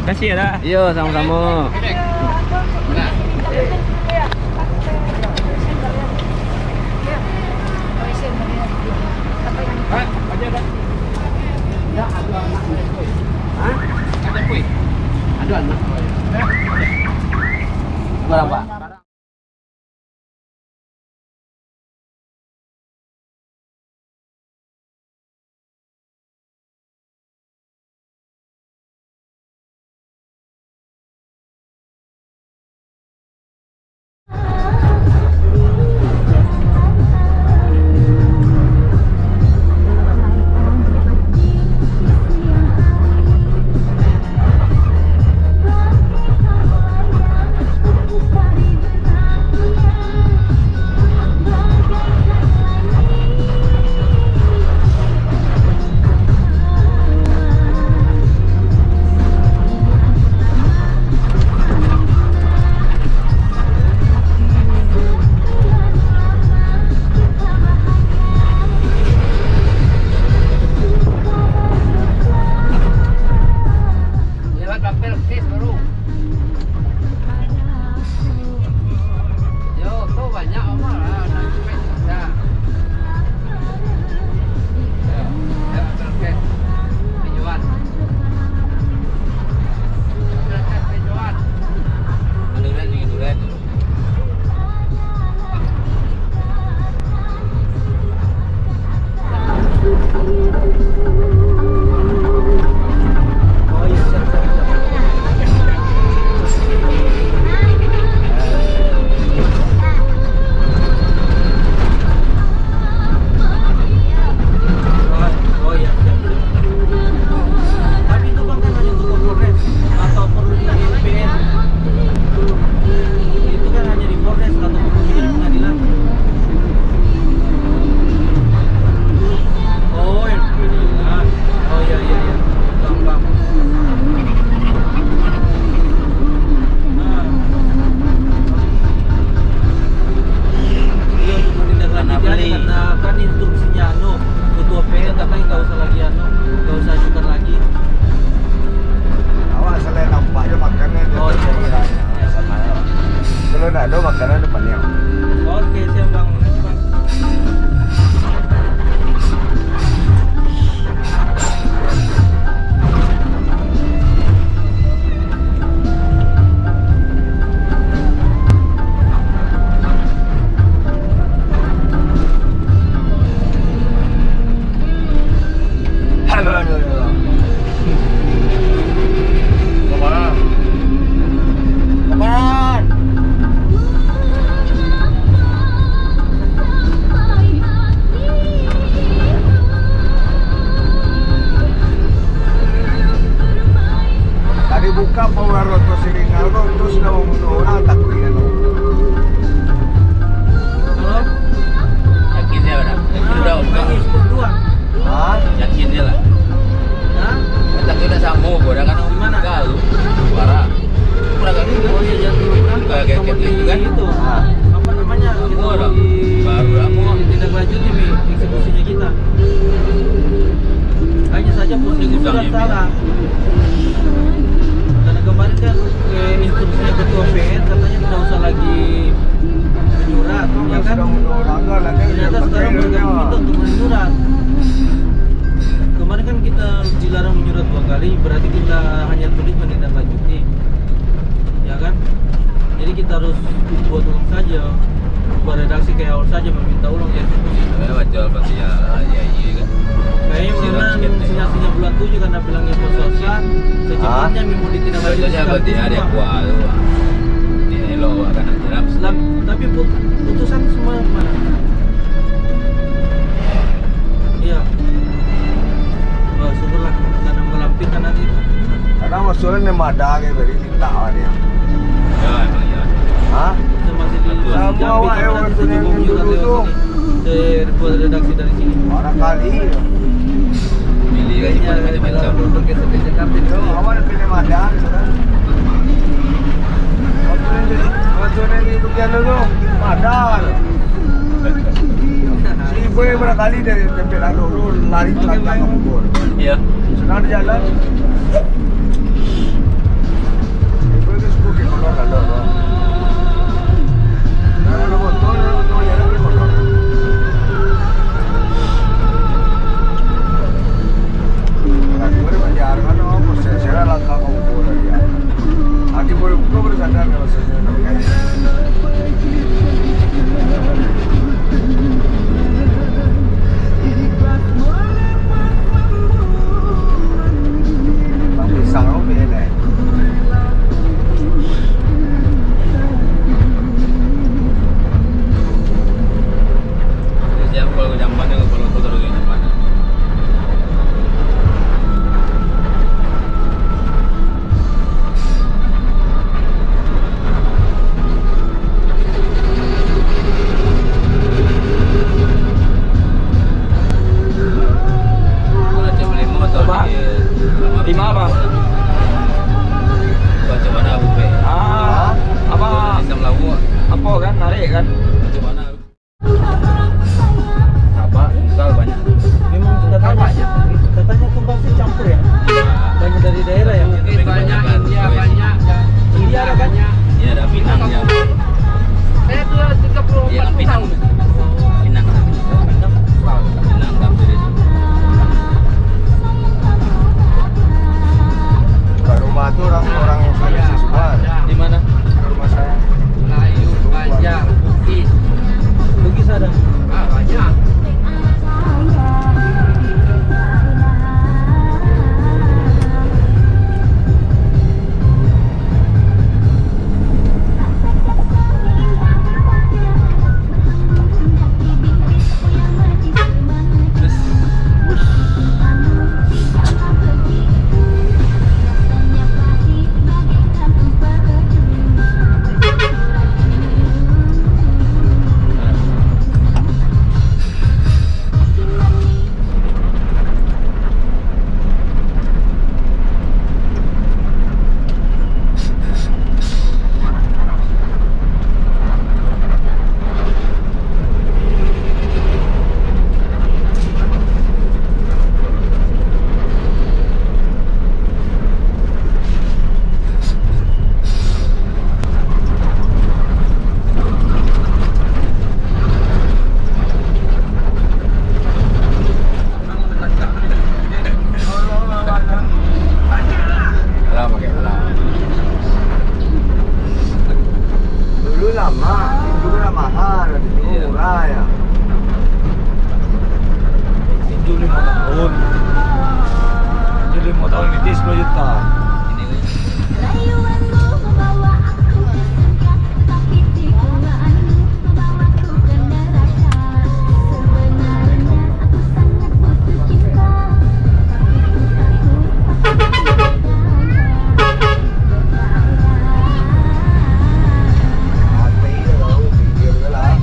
Kasih ya, Dak. Iya, sama-sama. Ada anak. Berapa? Barangkali dari tempat dulu lari ke belakang ke Bogor. Iya. Senang di jalan. kalau no. Kalau motor no ya no motor. Aquí por bajar no pues será la cama por allá. Aquí por sacar no sé. Pisang nó về này. Siap kalau ke jam mana, kalau kotor ke jam mana. Kalau jam 5 motor di 5 apa? Baca mana Abu Pe? Apa? Sistem lawu. Apa kan narik kan? Baca mana? Apa? Tunggal banyak. Memang katanya tunggal sih campur ya. Banyak dari daerah ya. Banyak India banyak. India ada banyak. Iya ada Pinangnya. Saya tuh 34 Iya Pinang. Pinang. Pinang Gambir itu. Ke rumah tuh orang Sulawesi semua. Di mana? Rumah saya. Melayu banyak, Bugis Bugis ada. banyak. Alam pakai alam. Dulu lama, dulu lah mahal, dulu murah ya. Tinju 5 tahun. Tinju 5 tahun ini 10 juta. Ini weh. Rayuanmu membawa aku ke surga, tapi tipuanmu membawaku ke neraka. Sebenarnya aku sangat butuh cinta, tapi Hati dia tahu, pikir dia lah.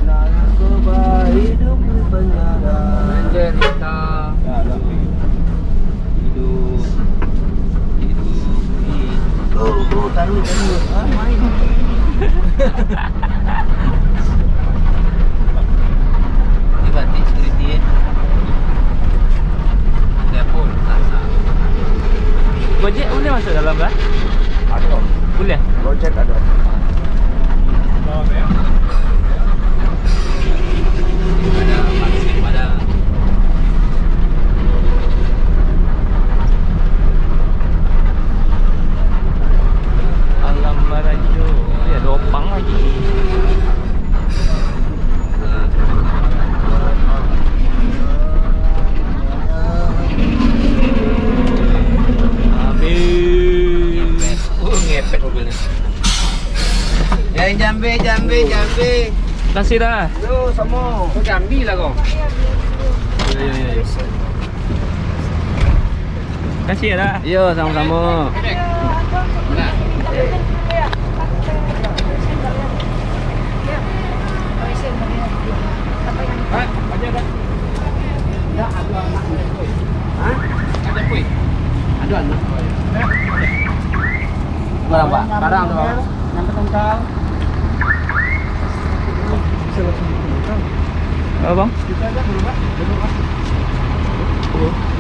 Narkoba hidup di penjara. Menderita. Oh, taruh. Main. Ini berarti security ya. Telepon, rasa. Gojek boleh masuk dalam kan? Ada. Boleh. Gojek ada. Ada vaksin, ada Alam Barajo. Ya, Dopang lagi. Habis. ngepet mobilnya. Yang jambe. Kasih dah. Yo, sama. Kau Jambi lah kau. Ya. Kasih ya dah. Yo, sama-sama. Ada kuih. Ada anak. Berapa, Pak? Sekarang tu bang. Nampak tongkang. Apa bang? Kita aja dulu pak. Oh.